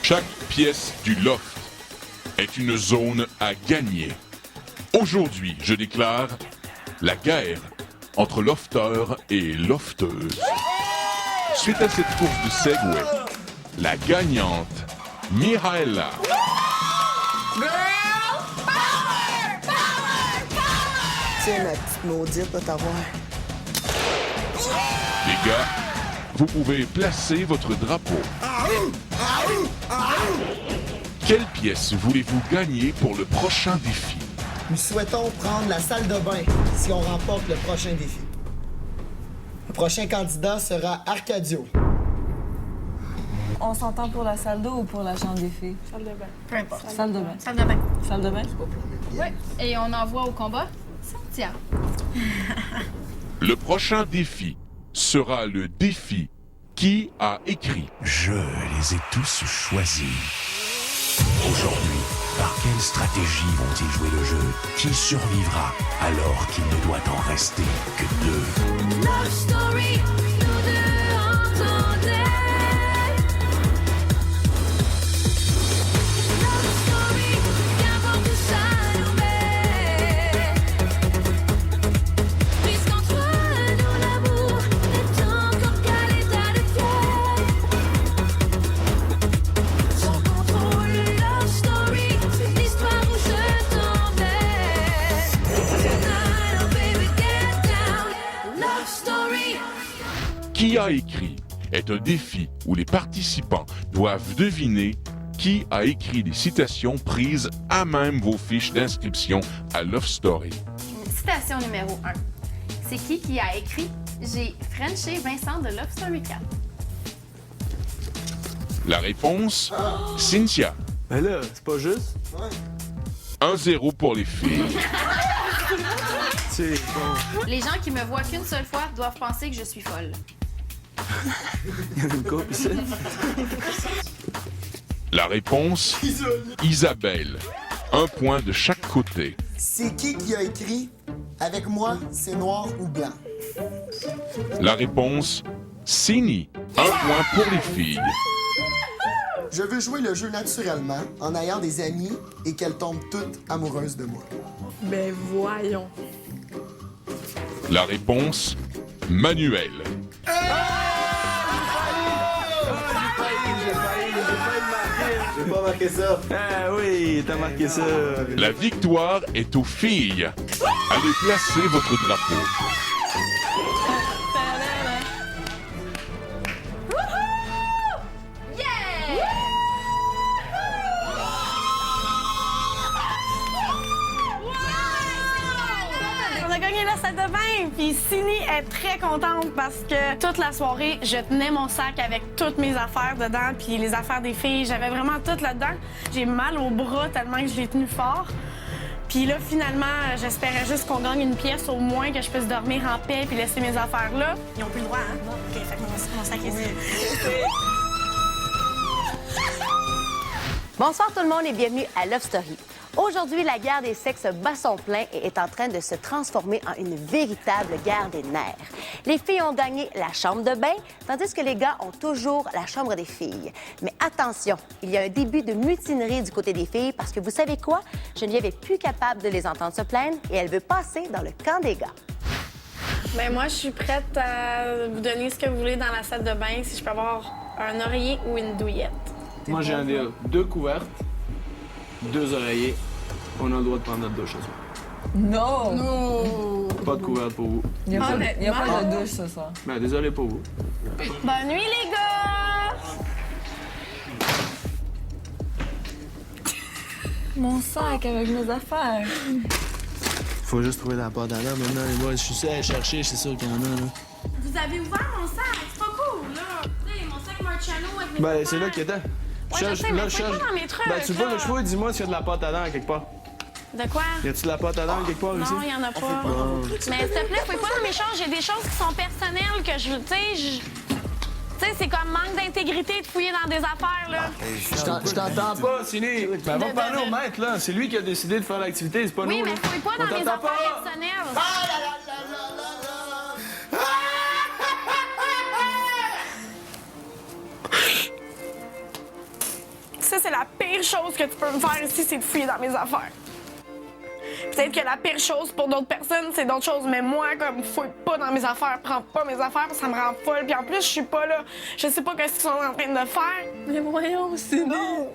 Chaque pièce du loft est une zone à gagner. Aujourd'hui, je déclare la guerre entre lofteurs et lofteuses. Suite à cette course de Segway, la gagnante, Mihaela. Tiens, ma petite maudite, va t'avoir. Les gars, vous pouvez placer votre drapeau. Quelle pièce voulez-vous gagner pour le prochain défi? Nous souhaitons prendre la salle de bain si on remporte le prochain défi. Le prochain candidat sera Arcadio. On s'entend pour la salle d'eau ou pour la chambre des filles? Salle de bain. Peu importe. Salle de bain. Salle de bain. Salle de bain? Oui. Et on envoie au combat Cynthia. Le prochain défi sera le défi qui a écrit. Je les ai tous choisis. Aujourd'hui, par quelle stratégie vont-ils jouer le jeu? Qui survivra alors qu'il ne doit en rester que deux? Love story, nous deux entendez. Love story, qu'importe où ça nous met. Puisqu'entre nous l'amour est encore qu'à l'état de cœur. Sans contrôle, love story, c'est l'histoire où je t'emmène. Tonight, oh baby, get down. Love story. Qui a écrit est un défi où les participants doivent deviner qui a écrit les citations prises à même vos fiches d'inscription à Love Story. Citation numéro 1. C'est qui a écrit « J'ai Frenché Vincent de Love Story 4 ». La réponse, Cynthia. Ben là, c'est pas juste. 1-0 pour les filles. C'est bon. Les gens qui me voient qu'une seule fois doivent penser que je suis folle. Il y en a une couple ici. La réponse, Isabelle. 1 point de chaque côté. C'est qui a écrit « Avec moi, c'est noir ou blanc ». La réponse, Sini. 1 point pour les filles. Je veux jouer le jeu naturellement, en ayant des amis et qu'elles tombent toutes amoureuses de moi. Ben voyons. La réponse, Manuel. J'ai pas marqué ça. Ah oui, t'as marqué ça. La victoire est aux filles. Allez placer votre drapeau. On a gagné la salle de bain, puis Cindy est très contente parce que toute la soirée, je tenais mon sac avec toutes mes affaires dedans, puis les affaires des filles, j'avais vraiment tout là-dedans. J'ai mal au bras tellement que je l'ai tenu fort. Puis là, finalement, j'espérais juste qu'on gagne une pièce au moins, que je puisse dormir en paix puis laisser mes affaires là. Ils ont plus le droit, hein? Bon, OK, fait que mon sac est ici. Bonsoir tout le monde et bienvenue à Love Story. Aujourd'hui, la guerre des sexes bat son plein et est en train de se transformer en une véritable guerre des nerfs. Les filles ont gagné la chambre de bain, tandis que les gars ont toujours la chambre des filles. Mais attention, il y a un début de mutinerie du côté des filles parce que vous savez quoi? Geneviève est plus capable de les entendre se plaindre et elle veut passer dans le camp des gars. Ben moi, je suis prête à vous donner ce que vous voulez dans la salle de bain, si je peux avoir un oreiller ou une douillette. Moi, j'ai un deal. 2 couvertes, 2 oreillers. On a le droit de prendre notre douche ce soir. Non! Non! Pas de couverte pour vous. Il n'y a, pas de douche ce soir. Ben, désolé pour vous. Bonne nuit, les gars! Mon sac avec mes affaires. Faut juste trouver la porte à dents maintenant. Les boys, je suis sûr à chercher, c'est sûr qu'il y en a, là. Vous avez ouvert mon sac, c'est pas cool, là. Tu sais, mon sac Marciano avec mes Ben, affaires. c'est là qu'il était. Ouais, je sais, mais c'est pas dans mes trucs, Ben, tu vois là. le choix, dis-moi s'il y a de la pâte à dents quelque part. De quoi? Y a-tu de la pâte à dents quelque part ici? Non, il y en a pas. Mais s'il te plaît, fouille pas dans mes choses. J'ai des choses qui sont personnelles que je... Tu sais, c'est comme manque d'intégrité de fouiller dans des affaires, là. Je t'entends pas, Ciné. Ben, va parler au maître, là. C'est lui qui a décidé de faire l'activité, c'est pas nous. Oui, mais là. fouille pas On dans mes t'entend affaires pas. personnelles. ça, c'est la pire chose que tu peux me faire ici, c'est de fouiller dans mes affaires. Peut-être que la pire chose pour d'autres personnes, c'est d'autres choses, mais moi, comme, fouille pas dans mes affaires, prends pas mes affaires, ça me rend folle. Puis en plus, je suis pas là. Je sais pas ce qu'ils sont en train de faire. Mais voyons, c'est Non!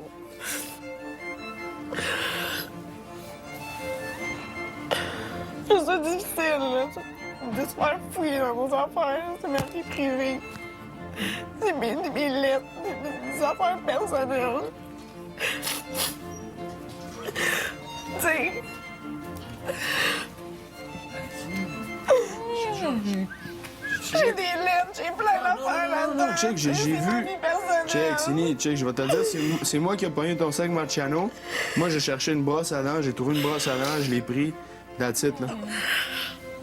C'est difficile, là, de se faire fouiller dans nos affaires. C'est ma vie privée. C'est mes lettres, mes affaires personnelles. Tu sais... J'ai des lettres, j'ai plein d'affaires là-dedans. Check, j'ai C'est ma vu. vie personnelle. Check, Cindy, check, je vais te le dire, c'est moi qui ai pogné ton sac Marciano. Moi, j'ai cherché une brosse à dents, j'ai trouvé une brosse à dents, je l'ai pris. That's it, là.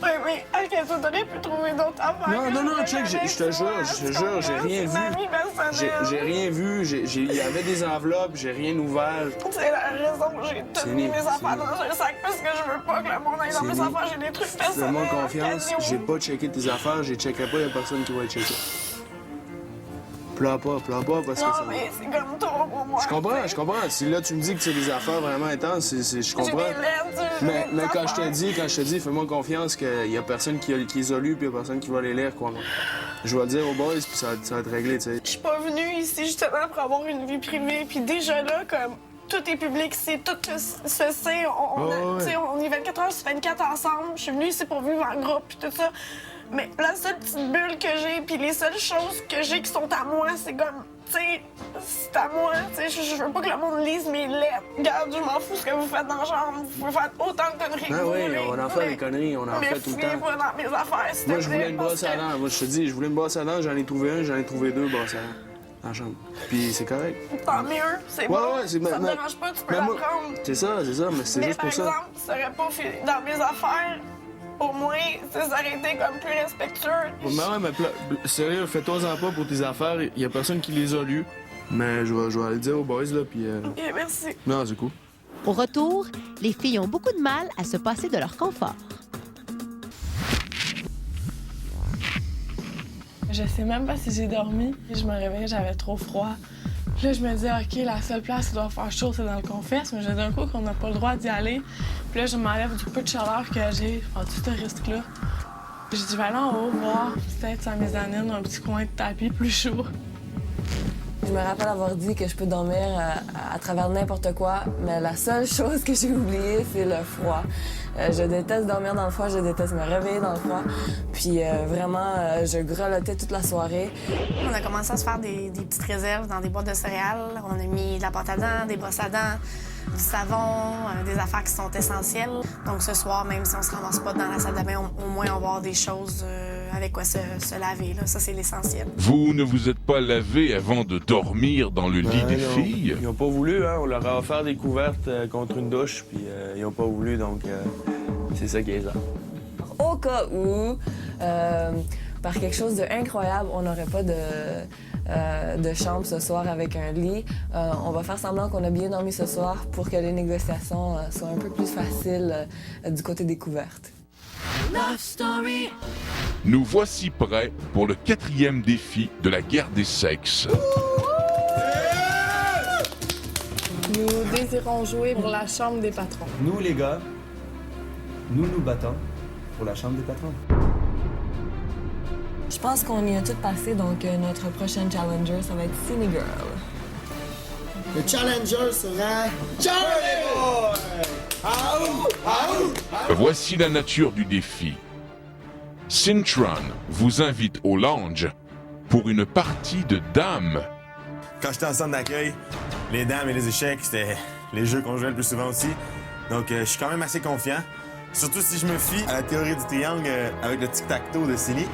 Oui, mais est-ce que tu aurais pu trouver d'autres affaires? Non, check, je te jure, j'ai rien vu. C'est ma vie personnelle. J'ai rien vu, il y avait des enveloppes, j'ai rien ouvert. C'est la raison que j'ai tout mis mes affaires dans un sac parce que je veux pas que le monde aille dans mes Cindy, affaires. J'ai des trucs personnels. fais-moi confiance, occasion. j'ai pas checké tes affaires, j'ai checké pas, y a personne qui va les checker. Pleure pas, parce que Non, ça... mais c'est comme trop pour moi. Je comprends. Si là, tu me dis que c'est des affaires vraiment intenses, je comprends. J'ai des lettres, j'ai Mais des quand je te affaires. dis, fais-moi confiance qu'il y a personne qui les a lus puis il y a personne qui va les lire, quoi. Je vais le dire aux boys puis ça va être réglé, tu sais. Je suis pas venue ici justement pour avoir une vie privée. Puis déjà là, comme tout est public, c'est tout se sait. Ouais. Tu sais, on est 24 heures sur 24 ensemble. Je suis venue ici pour vivre en groupe puis tout ça. Mais la seule petite bulle que j'ai, puis les seules choses que j'ai qui sont à moi, c'est comme, tu sais, c'est à moi. Tu sais, je veux pas que le monde lise mes lettres. Regarde, je m'en fous ce que vous faites dans la chambre. Vous pouvez faire autant de conneries que Ah vous oui, voulez. on en fait des conneries, on en Mais fait tout le fouillez temps. pas dans mes affaires, s'il te Moi, je voulais plaît, une parce brosse à que- dents. Moi, je te dis, je voulais une brosse à dents, j'en ai trouvé une, j'en ai trouvé deux brosses à dents dans la chambre. Puis c'est correct. Tant mieux, c'est Ouais, bon. ouais, c'est... Ça me dérange pas, tu peux la moi- prendre. C'est ça, mais c'est Mais juste par pour ça. exemple, ça aurait pas fait dans mes affaires, au moins, ça aurait été comme plus respectueux. Mais ouais, mais sérieux, fais-toi-en pas pour tes affaires. Il y a personne qui les a lues. Mais je vais aller le dire aux boys, là, puis... Ok, merci. Non, c'est cool. Au retour, les filles ont beaucoup de mal à se passer de leur confort. Je sais même pas si j'ai dormi. Je me réveillais, j'avais trop froid. Puis là, je me disais, OK, la seule place où il doit faire chaud, c'est dans le confesse. Mais j'ai d'un coup qu'on n'a pas le droit d'y aller. Puis là, je m'enlève du peu de chaleur que j'ai. Je prends tout ce risque-là. Puis je dis, ben là, on va voir. Peut-être sans mes anines, un petit coin de tapis plus chaud. Je me rappelle avoir dit que je peux dormir à travers n'importe quoi, mais la seule chose que j'ai oubliée, c'est le froid. Je déteste dormir dans le froid, je déteste me réveiller dans le froid. Puis vraiment, je grelottais toute la soirée. On a commencé à se faire des petites réserves dans des boîtes de céréales. On a mis de la pâte à dents, des brosses à dents, du savon, des affaires qui sont essentielles. Donc ce soir, même si on se ramasse pas dans la salle de bain, au moins on va avoir des choses avec quoi se laver. Là. Ça, c'est l'essentiel. Vous ne vous êtes pas lavé avant de dormir dans le lit des filles? Ils ont pas voulu, hein. On leur a offert des couvertes contre une douche, puis ils ont pas voulu, donc c'est ça qui est ça. Au cas où, par quelque chose d'incroyable, on n'aurait pas de chambre ce soir avec un lit, on va faire semblant qu'on a bien dormi ce soir pour que les négociations soient un peu plus faciles du côté des couvertes. Love Story. Nous voici prêts pour le 4e défi de la guerre des sexes. Nous désirons jouer pour la chambre des patrons. Nous, les gars, nous battons pour la chambre des patrons. Je pense qu'on y a tout passé, donc notre prochaine challenger, ça va être Cine Girl. Le challenger sera Charlie Boy! Voici la nature du défi. Cintron vous invite au lounge pour une partie de dames. Quand j'étais en centre d'accueil, les dames et les échecs, c'était les jeux qu'on jouait le plus souvent aussi. Donc, je suis quand même assez confiant. Surtout si je me fie à la théorie du triangle avec le tic-tac-toe de Silly.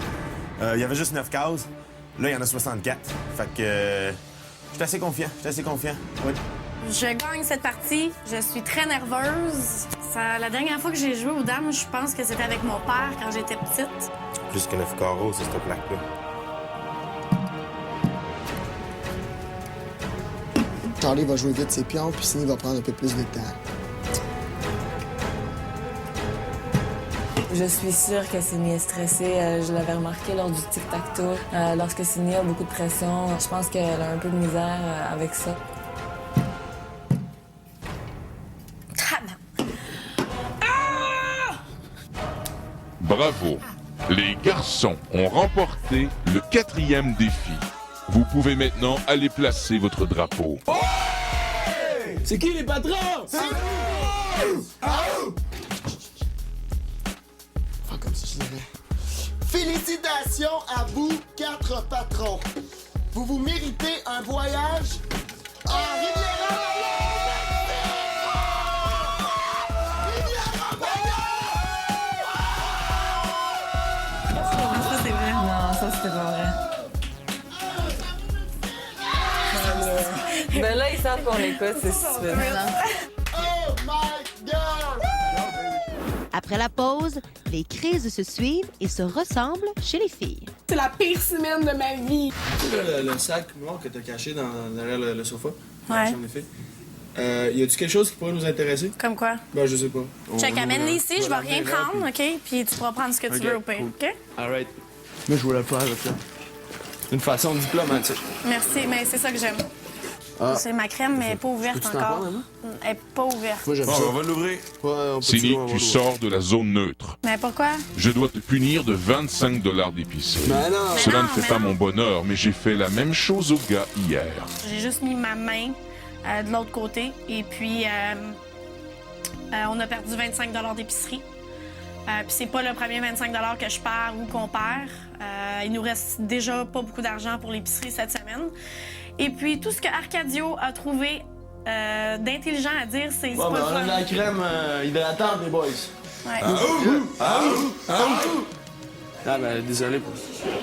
Il y avait juste 9 cases. Là, il y en a 64. Fait que je suis assez confiant. Oui. Je gagne cette partie. Je suis très nerveuse. La dernière fois que j'ai joué aux dames, je pense que c'était avec mon père quand j'étais petite. Plus que 9 carreaux, c'est cette plaque-là. Charlie va jouer vite ses pions, puis Cindy va prendre un peu plus de temps. Je suis sûre que Cindy est stressée. Je l'avais remarqué lors du tic-tac-toe. Lorsque Cindy a beaucoup de pression, je pense qu'elle a un peu de misère avec ça. Bravo! Les garçons ont remporté le 4e défi. Vous pouvez maintenant aller placer votre drapeau. C'est qui les patrons? C'est Enfin, comme si je dirais. Félicitations à vous, 4 patrons. Vous vous méritez un voyage à Ça, c'est vrai. Non, ça, c'était pas vrai. Ben là, ils savent qu'on l'écoute, c'est super. Oh my God! Après la pause, les crises se suivent et se ressemblent chez les filles. C'est la pire semaine de ma vie. Tu sais, le sac noir que t'as caché derrière le sofa, dans la Ouais. chambre des filles. Y a-tu quelque chose qui pourrait nous intéresser? Comme quoi? Ben, je sais pas. Check, amène-les ici, je vais rien prendre, OK? Puis tu pourras prendre ce que tu Ok, veux au pire, cool. OK? Alright. Moi, je voulais le faire avec ça. D'une façon diplomatique. Merci, mais c'est ça que j'aime. Ah. C'est ma crème, mais elle est pas ouverte Peux-tu t'en encore. prendre, Emma? Elle est pas ouverte. Moi, j'aime Bon, ça. on va l'ouvrir. Ouais, on peut Cindy, on va tu sors de la zone neutre. Mais pourquoi? Je dois te punir de 25 $ d'épicerie. Mais non! Cela non, ne fait mais pas non. mon bonheur, mais j'ai fait la même chose au gars hier. J'ai juste mis ma main de l'autre côté et puis on a perdu 25 $ d'épicerie. Puis c'est pas le premier 25 $ que je perds ou qu'on perd. Il nous reste déjà pas beaucoup d'argent pour l'épicerie cette semaine. Et puis tout ce que Arcadio a trouvé d'intelligent à dire, c'est Bon, pas ben, on a le de fun. la crème hydratante, les boys. Ouais. Ah, ben, désolé pour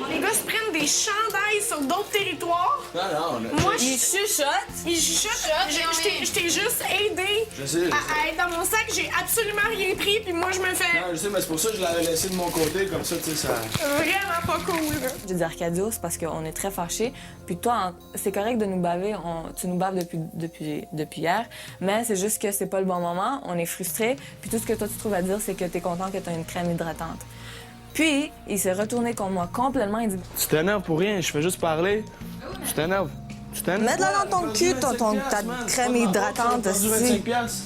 Les gars se prennent des chandails sur d'autres territoires. Non, Moi, Ils chuchotent. Ils chuchotent. Je t'ai juste aidé Je sais. à être dans mon sac. J'ai absolument rien pris, puis moi, je me fais Non, je sais, mais c'est pour ça que je l'avais laissé de mon côté, comme ça, tu sais, ça... vraiment pas cool. Là. J'ai dit Arcadio, c'est parce qu'on est très fâchés. Puis toi, c'est correct de nous baver. Tu nous baves depuis hier. Mais c'est juste que c'est pas le bon moment. On est frustrés. Puis tout ce que toi, tu trouves à dire, c'est que t'es content que t'as une crème hydratante. Puis, il s'est retourné contre moi complètement. Il dit Tu t'énerves pour rien, je fais juste parler. Tu t'énerves. Tu t'énerves. Mets-la dans ton cul, ta crème hydratante. T'as perdu aussi. 25 piastres.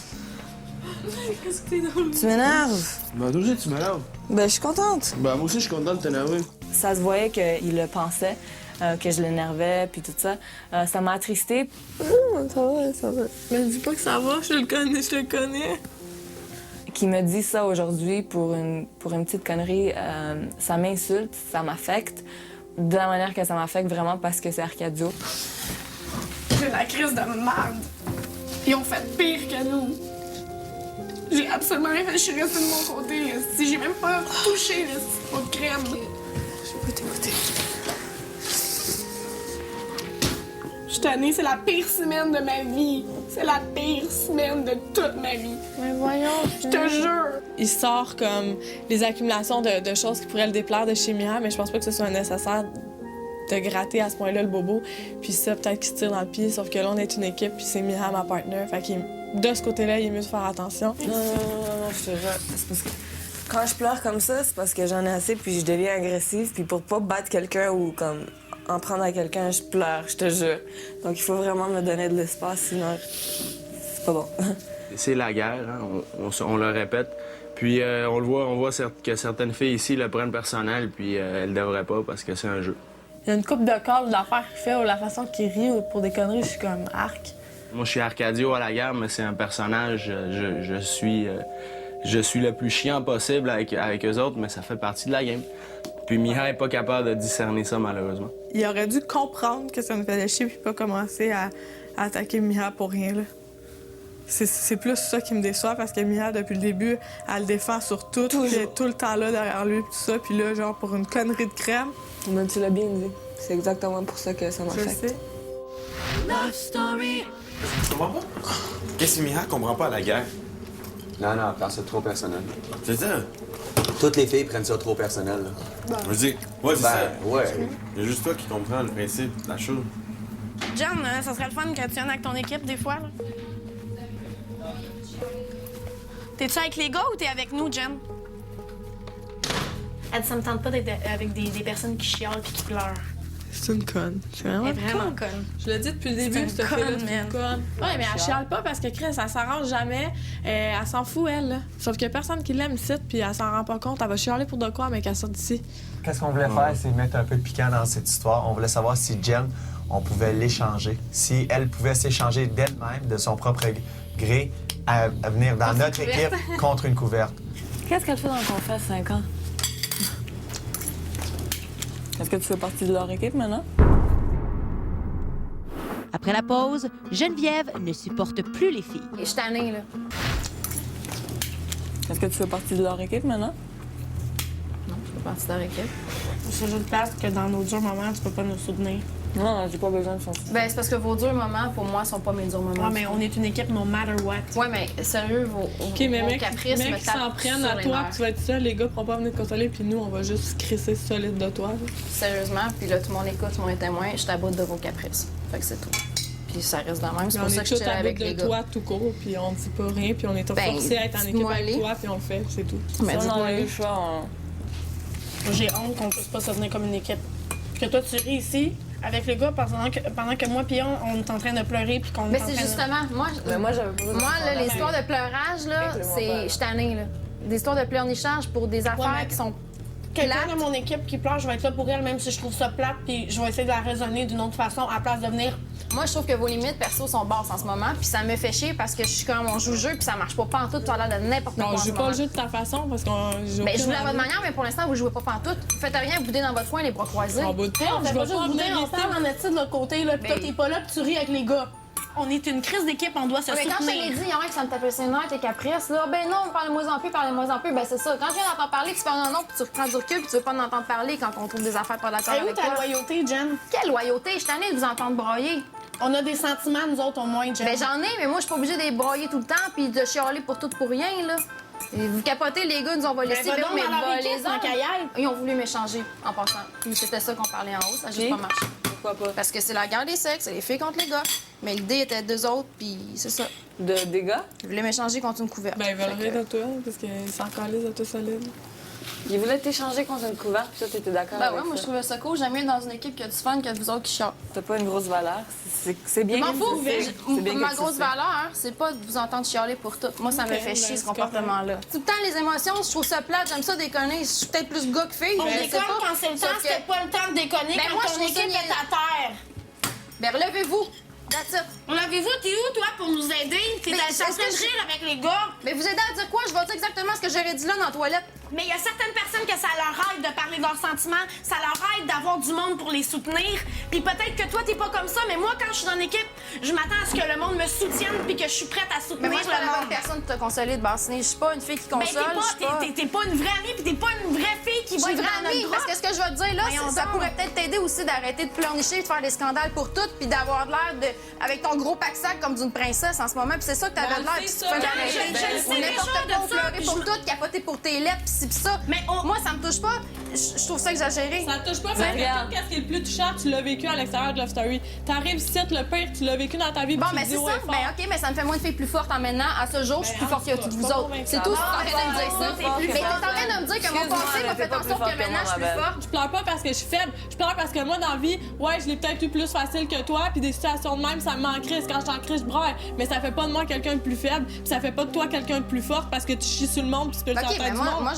Tu m'énerves. Ben, toi aussi, tu m'énerves. Ben, je suis contente. Ben, moi aussi, je suis content de t'énerver. Ça se voyait qu'il le pensait, que je l'énervais, puis tout ça. Ça m'a attristée. Ça va. Mais dis pas que ça va, je te connais. Qui me dit ça aujourd'hui pour une petite connerie, ça m'insulte, ça m'affecte. De la manière que ça m'affecte, vraiment parce que c'est Arcadio. J'ai la crise de merde. Ils ont fait pire que nous. J'ai absolument rien fait. Je suis restée de mon côté. Si j'ai même pas touché le pot de crème. Je peux t'écouter. Je suis tannée, c'est la pire semaine de ma vie. C'est la pire semaine de toute ma vie. Mais voyons. Je te jure. Il sort comme les accumulations de choses qui pourraient le déplaire de chez Mia, mais je pense pas que ce soit nécessaire de gratter à ce point-là le bobo. Puis ça, peut-être qu'il se tire dans le pied, sauf que là, on est une équipe, puis c'est Mia, ma partner. Fait que de ce côté-là, il est mieux de faire attention. Non, je te jure. C'est parce que quand je pleure comme ça, c'est parce que j'en ai assez, puis je deviens agressive. Puis pour pas battre quelqu'un ou comme en prendre à quelqu'un, je pleure, je te jure. Donc il faut vraiment me donner de l'espace, sinon c'est pas bon. C'est la guerre, hein? On le répète. Puis on voit que certaines filles ici le prennent personnel, puis elles devraient pas parce que c'est un jeu. Il y a une coupe de calls, d'affaires qu'il fait, ou la façon qu'il rit ou pour des conneries, je suis comme arc. Moi, je suis Arcadio à la guerre, mais c'est un personnage. Je suis le plus chiant possible avec eux autres, mais ça fait partie de la game. Puis Mia est pas capable de discerner ça, malheureusement. Il aurait dû comprendre que ça me faisait chier puis pas commencer à attaquer Mia pour rien, là. C'est plus ça qui me déçoit parce que Mia, depuis le début, elle le défend sur tout. Puis elle est tout le temps là derrière lui puis tout ça. Puis là, genre, pour une connerie de crème. Mais tu l'as bien dit. C'est exactement pour ça que ça Je m'affecte. sais. Love story. Tu comprends pas? Qu'est-ce que Mia comprend pas à la guerre? Non, non, prends ça trop personnel. C'est ça? Toutes les filles prennent ça trop personnel. Là. Je veux dire, ouais, c'est ça. Ouais. Il y a juste toi qui comprends le principe de la chose. John, ça serait le fun que tu viennes avec ton équipe des fois, là. T'es-tu avec les gars ou t'es avec nous, Jen? Elle dit, ça me tente pas d'être avec des personnes qui chialent puis qui pleurent. C'est une conne. C'est Elle vraiment, est vraiment conne. Je l'ai dit depuis le C'est début, une cette fille-là, conne, c'est une man. conne. Ouais, mais elle chiale pas parce que Chris, elle s'arrange jamais. Elle s'en fout, elle. Là. Sauf qu'il y a personne qui l'aime ici, puis elle s'en rend pas compte. Elle va chialer pour de quoi, mais qu'elle sort d'ici. Qu'est-ce qu'on voulait faire, c'est mettre un peu de piquant dans cette histoire. On voulait savoir si Jen, on pouvait l'échanger. Si elle pouvait s'échanger d'elle-même, de son propre gré, à venir dans notre équipe contre une couverte. Qu'est-ce qu'elle fait dans le confesse 5 ans? Est-ce que tu fais partie de leur équipe maintenant? Après la pause, Geneviève ne supporte plus les filles. Et je suis tannée, là. Est-ce que tu fais partie de leur équipe maintenant? Non, je fais partie de leur équipe. C'est juste place que dans nos durs moments, tu peux pas nous soutenir. Non, j'ai pas besoin de son Ben, c'est parce que vos durs moments, pour moi, sont pas mes durs moments. Ouais, mais on est une équipe no matter what. Ouais, mais sérieux, vos OK, mais vos mec, caprices me mec s'en tapent prennent sur à les toi, nerfs. puis tu vas être seul, les gars pourront pas venir te consoler, puis nous, on va juste crisser solide de toi. Là. Sérieusement, puis là, tout le monde écoute, tout le monde est témoin, je t'aboute de vos caprices. Fait que c'est tout. Puis ça reste de même, c'est Mais pour on ça est que je tous chill à bout avec les de gars. toi tout court, puis on dit pas rien, puis on est Ben, forcés à être en équipe dites-moi avec les. toi, puis on le fait, c'est tout. Mais Si on dites-moi avait les. le choix, J'ai honte qu'on puisse pas se tenir comme une équipe. Puis que toi, tu ris ici, avec les gars, pendant que moi puis on est en train de pleurer, puis qu'on Mais est en c'est train de... justement, moi, Mais moi, j'avais pas besoin de moi là, faire les histoires de pleurage, là, c'est. Je suis tannée, là. Des histoires de pleurnichage pour des affaires mais- qui sont. Quelqu'un de mon équipe qui pleure, je vais être là pour elle, même si je trouve ça plate, puis je vais essayer de la raisonner d'une autre façon, à la place de venir... Moi, je trouve que vos limites perso sont basses en ce moment, puis ça me fait chier parce que je suis comme on joue le jeu, puis ça marche pas pantoute, tu as l'air de n'importe quoi. Non, en je ce joue pas moment. le jeu de ta façon, parce qu'on... Ben, je joue à votre manière, mais pour l'instant, vous jouez pas pantoute. Vous faites rien, vous boudez dans votre coin, les bras croisés. En bout de on je fait vais pas juste pas bouder, venir on ici. parle en étude de l'autre côté, là, puis toi, t'es pas là, puis tu ris avec les gars. On est une crise d'équipe, on doit se Mais quand je te soutenir. l'ai dit, il y en a qui ça me tapait ses nerfs, tes caprices, là. Ben non, parlez-moi en plus, ben c'est ça. Quand je viens d'entendre parler, tu fais un non, puis tu reprends du recul, puis tu veux pas en entendre parler quand on trouve des affaires pas d'accord Et où avec ta toi. loyauté, Jen? Quelle loyauté? Je suis tannée de vous entendre broyer. On a des sentiments, nous autres, au moins, Jen. Ben j'en ai, mais moi, je suis pas obligée de les broyer tout le temps, puis de chialer pour tout pour rien, là. Et vous capotez, les gars, nous on va laisser, va donc mais dans leur équipe, volez-en. tant qu'à y aller. Ils ont voulu m'échanger en passant. Puis c'était ça qu'on parlait en haut, ça a juste Ok. pas marché. pourquoi pas? Parce que c'est la guerre des sexes, c'est les filles contre les gars. Mais l'idée était d'eux autres, puis c'est ça. Des gars? Ils voulaient m'échanger contre une couverte. Ben, ils veulent Fait rien que- de toi, parce qu'ils s'en calissent de tout solide. Ils voulaient t'échanger contre une couverte, puis toi, t'étais d'accord Ben avec ouais, moi ça. je trouvais ça cool. J'aime mieux être dans une équipe qui a du fun que vous autres qui chialent. T'as pas une grosse valeur. C'est bien Je m'en que fous. tu sais. C'est bien Ma que tu grosse sais. valeur, c'est pas de vous entendre chialer pour tout. Moi, ça me Ok, fait chier ben, ce c'est comportement-là. Tout le temps, les émotions, je trouve ça plate, j'aime ça déconner. Je suis peut-être plus gars que fille. On je sais déconne pas. quand c'est le temps, Sauf que- c'était pas le temps de déconner Ben, quand moi, je ton trouve ça équipe est niaiseux. à terre. Ben, relevez-vous. That's it. Relevez-vous, t'es où, toi, pour nous aider? T'es Mais en est-ce train que de je- rire avec les gars. Mais vous aidez à dire quoi? Je vais dire exactement ce que j'aurais dit là dans la toilette. Mais il y a certaines personnes que ça leur aide de parler de leurs sentiments, ça leur aide d'avoir du monde pour les soutenir. Puis peut-être que toi, t'es pas comme ça, mais moi, quand je suis dans l'équipe, je m'attends à ce que le monde me soutienne puis que je suis prête à Mais soutenir moi, je suis pas le la bonne monde. personne pour te consoler de bassiner. Je suis pas une fille qui Mais console. je suis pas... t'es pas une vraie amie puis t'es pas une vraie fille qui Je va suis être une dans vraie amie, notre parce groupe. que ce que je vais te dire là, Voyons ça donc. pourrait peut-être t'aider aussi d'arrêter de pleurnicher, de faire des scandales pour toutes, puis d'avoir de l'air de, avec ton gros pack-sac comme d'une princesse en ce moment, puis c'est ça que t'avais Ben, de l'air, c'est puis tu ça. fais Ben, arrêter. je le sais Ou déjà n'importe de quoi, ou ça, pleurer puis pour je- tout, capoter pour tes lettres, pis ci pis ça. Mais moi, ça me touche pas. Je trouve ça exagéré. Ça te touche pas parce que regarde. qu'est-ce qui est le plus touchant, tu l'as vécu à l'extérieur de Love Story. T'arrives ici, le pire, tu l'as vécu dans ta vie. Bon, puis mais tu c'est dis, ça. ouais, fort. Ben, OK, mais ça me fait moins de filles plus fortes en maintenant. À ce jour, je suis plus forte que toutes vous autres. C'est tout. Tu es en train de me dire ça. Mais t'es en train de me dire que mon Excuse-moi, passé mais m'a t'es fait pas en plus sorte forte que que maintenant, moi, je suis ma plus belle. forte. Je pleure pas parce que je suis faible. Je pleure parce que moi, dans la vie, ouais, je l'ai peut-être eu plus facile que toi, puis des situations de même, ça me manque crise. Quand je t'en crie, je braille. Mais ça fait pas de moi quelqu'un de plus faible, puis ça fait pas de toi quelqu'un de plus fort parce que tu chies sur le monde, puis tu peux le OK, faire mais du moi, monde.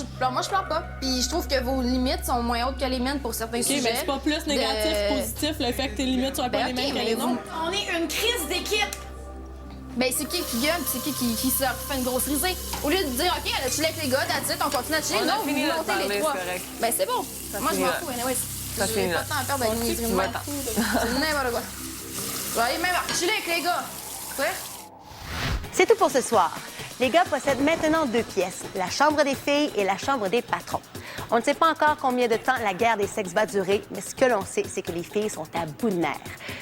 je pleure pas. Puis je trouve que vos limites sont moins hautes que les miennes pour certains OK, sujets. mais c'est pas plus négatif, De- positif, le fait que tes limites soient pas Ben, les OK, mêmes que mais les vous- nôtres. On est une crise d'équipe. Ben, c'est qui gueule, pis c'est qui sort, qui fait une grosse risée. Au lieu de dire, OK, elle a chillé avec les gars, that's it, on continue à chiller. On a Non, vous fini de montez parler, les trois. c'est correct. Ben, c'est bon. Moi, je finit m'en là. fous, anyway. Ça J'ai finit pas là. de temps à perdre avec niaiseries de Tu même. vas-t'en. C'est n'importe quoi. Je vais aller même chiller avec les gars. Ouais? C'est tout pour ce soir. Les gars possèdent maintenant 2 pièces, la chambre des filles et la chambre des patrons. On ne sait pas encore combien de temps la guerre des sexes va durer, mais ce que l'on sait, c'est que les filles sont à bout de nerfs.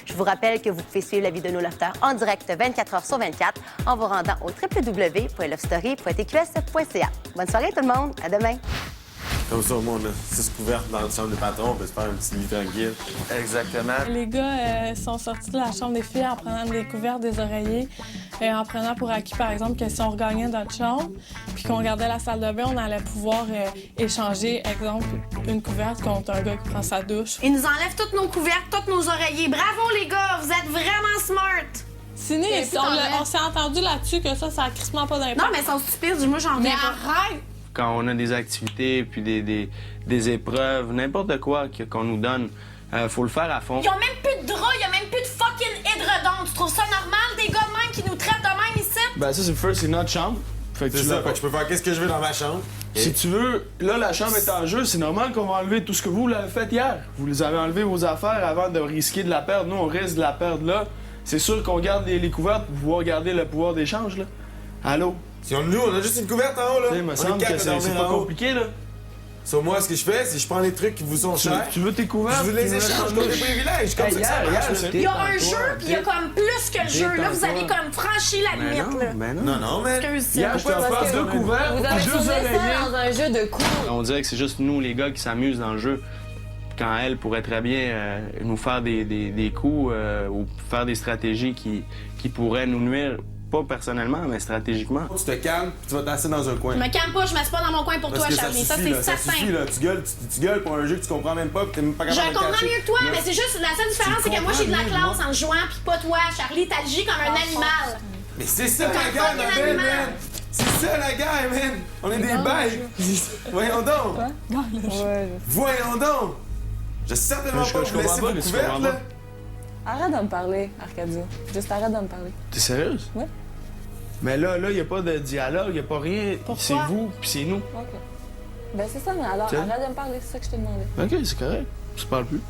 Je vous rappelle que vous pouvez suivre la vie de nos lofters en direct 24 heures sur 24 en vous rendant au www.lovestory.tqs.ca. Bonne soirée tout le monde, à demain. Comme ça, au moins, on a 6 couvertes dans la chambre des patrons, on peut se faire un petit lit tranquille. Exactement. Les gars sont sortis de la chambre des filles en prenant des couverts, des oreillers. en prenant pour acquis, par exemple, que si on regagnait notre chambre puis qu'on regardait la salle de bain, on allait pouvoir échanger, exemple, une couverte contre un gars qui prend sa douche. Ils nous enlèvent toutes nos couvertes, tous nos oreillers. Bravo, les gars, vous êtes vraiment smart! Sini, on s'est entendu là-dessus que ça a crissement pas d'impact. Non, mais ils sont stupides, moi, j'en Mais reviens pas. arrête! Quand on a des activités, puis des épreuves, n'importe quoi qu'on nous donne, faut le faire à fond. Ils ont même plus de drap, ils ont même plus de fucking édredon. Tu trouves ça normal, des gars de même qui nous traitent de même ici? Ben ça, c'est notre chambre. Fait que C'est tu ça, l'as fait que je peux faire qu'est-ce que je veux dans ma chambre. Si tu veux, là, la chambre est en jeu, c'est normal qu'on va enlever tout ce que vous l'avez fait hier. Vous les avez enlevé vos affaires avant de risquer de la perdre. Nous, on risque de la perdre là. C'est sûr qu'on garde les couvertes pour pouvoir garder le pouvoir d'échange, là. Allô? Si nous, on a juste une couverte en haut, là. Il me On semble est quatre que à c'est dormir pas en haut. compliqué, là. Sur moi, ce que je fais, c'est que je prends les trucs qui vous sont chers. Tu veux tes couvertes? Je vous les échange comme des privilèges, comme ça que ça marche. Il y a un jeu, puis il y a comme plus que le jeu. Là, vous avez comme franchi la limite, là. Non, mais... Hier, je te passe 2 couverts, Vous puis avez 2 tourné oreillers. ça dans un jeu de coups. On dirait que c'est juste nous, les gars, qui s'amusent dans le jeu. Quand elle pourrait très bien nous faire des coups ou faire des stratégies qui pourraient nous nuire, pas personnellement, mais stratégiquement. Tu te calmes, puis tu vas t'asseoir dans un coin. Je me calme pas, je me mets pas dans mon coin pour Parce toi, que Charlie. Ça, suffit, c'est là, certain. suffit, là. Tu gueules pour un jeu que tu comprends même pas, puis t'es même pas Je capable de comprends catcher. mieux que toi, Là, mais c'est juste la seule différence, c'est que moi, j'ai de la classe en jouant, puis pas toi, Charlie. T'agis comme un animal. Mais c'est ça C'est la un guerre, fucking ma belle, animal. man! C'est ça la guerre, man! On est des bêtes! Voyons donc! Voyons donc! Je vais certainement Je pas vous laisser comprends pas, vos mais tu couvertes, comprends là! Arrête de me parler, Arcadio. Juste arrête de me parler. T'es sérieuse? Ouais. Mais là, y a pas de dialogue, y a pas rien. C'est vous, puis c'est nous. OK. Ben c'est ça, mais alors Tiens. arrête de me parler, c'est ça que je t'ai demandé. OK, c'est correct. Tu parles plus.